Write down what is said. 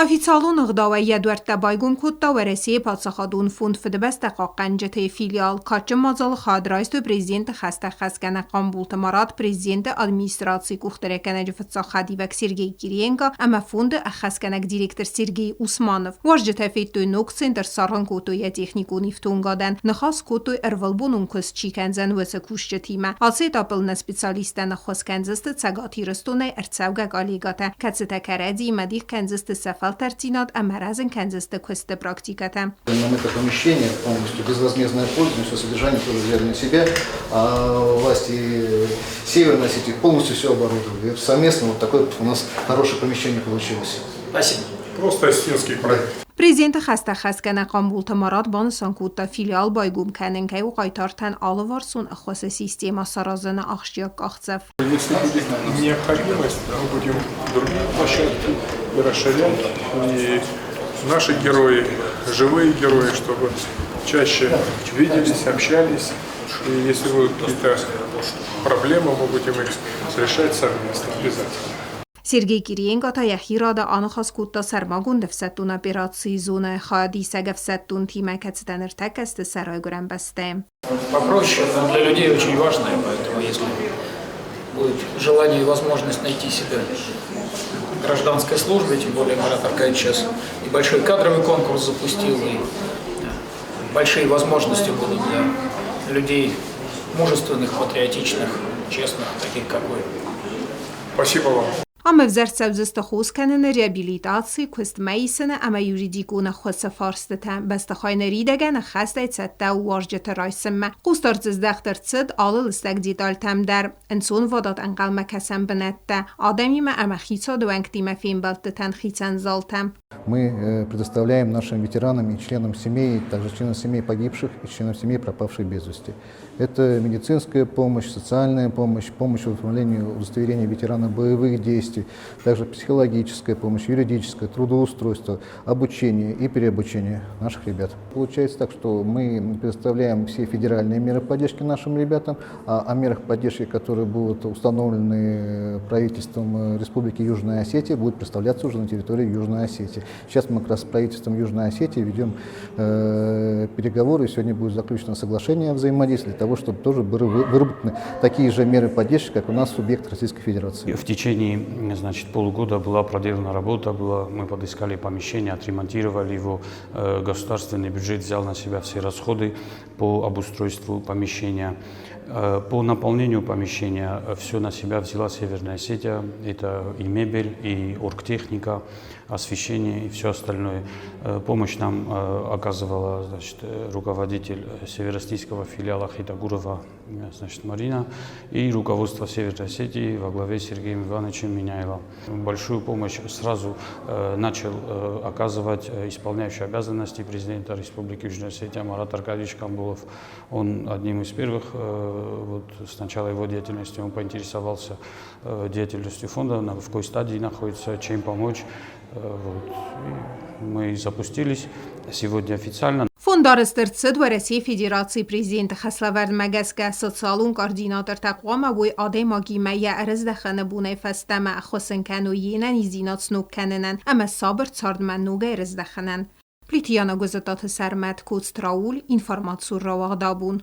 Oficialun ğdawaya dörtte baygum kutta ve Resiye Patsaxadun fund fidbeste qaqancete filial kaçı mazalı xadrayst prezident xasta xaskana Qambul Tamarat prezident administrasiya kuxterekene cifetsa xadivek Sergey Kiriyenko ama fund xaskanak direktor Sergey Usmanov varjete fittu nok center sarhan kotoya texniku niftungadan nxas kotoy ervalbunun kus chikanzan ve sekuşçetima alset apelna specialisten xoskanzist tsagati restone ertsavga galigata katseta karadi madih kanzist Фалтартинат Амаразен Канзаста Квеста практиката. Нам это помещение полностью безвозмездное пользование, все содержание тоже взяли на себя, а власти Северной Осетии полностью все оборудовали. И совместно вот такое вот у нас хорошее помещение получилось. Спасибо. Просто осетинский проект. Президент хаста хаскана Qambul Tamarat бансан кутта филиал байгум канен кай уqaytartan alıvarsun axwasa система саразана ахшияк ахцев. Если будет необходимость, мы будем другие площадки и расширять. И наши герои, живые герои, чтобы чаще виделись, общались. И если будут какие-то проблемы, мы будем их решать совместно, обязательно. Sergey Kiriyenko tayaxirada anxas kutta sarmagun defsettun операции зоны хади сагавсеттун тимакацтан иртакаст сарайгуран басте. Попроще, но для людей очень важное, поэтому если будет желание и возможность найти себя в гражданской службе, тем более Марат Аркадьевич сейчас и большой кадровый конкурс запустил, и большие возможности будут для людей мужественных, патриотичных, честных, таких как вы. Спасибо вам. Ama vzertsevzist خوزکنن ریابیلیتاسی کست میسن اما یوریدیکون خود سفارستتن بستخاین ریدگن خسته سته و وارجت رایسم قوستارت زدختر تسد آل لستک دیدال تم در انسون وادات انقل مکسم بنته آدمی ما اما خیصا دوانکتی ما فیم بلتتن خیصن زالتم. Мы предоставляем нашим ветеранам и членам семей, также членам семей погибших и членам семей пропавших без вести. Это медицинская помощь, социальная помощь, помощь в оформлении удостоверения ветерана боевых действий, также психологическая помощь, юридическое, трудоустройство, обучение и переобучение наших ребят. Получается так, что мы предоставляем все федеральные меры поддержки нашим ребятам, а о мерах поддержки, которые будут установлены правительством Республики Южная Осетия, будут представляться уже на территории Южной Осетии. Сейчас мы как раз с правительством Южной Осетии ведем переговоры, и сегодня будет заключено соглашение о взаимодействии для того, чтобы тоже были выработаны такие же меры поддержки, как у нас субъект Российской Федерации. В течение, полугода была проделана работа, мы подыскали помещение, отремонтировали его, государственный бюджет взял на себя все расходы по обустройству помещения. По наполнению помещения все на себя взяла Северная Осетия, это и мебель, и оргтехника, освещение и все остальное. Помощь нам оказывала руководитель северо-осетийского филиала Хитагурова Марина и руководство Северной Осетии во главе с Сергеем Ивановичем Миняйлом. Большую помощь сразу начал оказывать исполняющий обязанности президента Республики Южная Осетия Марат Аркадьевич Камбулов. Он одним из первых, с начала его деятельности, он поинтересовался деятельностью фонда, в какой стадии находится, чем помочь. Мы запустились сегодня официально. Фондарыстырцыд ва Россия Федерации президента Хаславард Магасга социалун координатор тaqwama boy adema gimaya arzdakhanı bune fastama xosnkanu yenen izinat snuk kanenen ama sabır çardman nuga arzdakhanan. Plitiana gozatat sermet kod straul informatsur rawagdabun.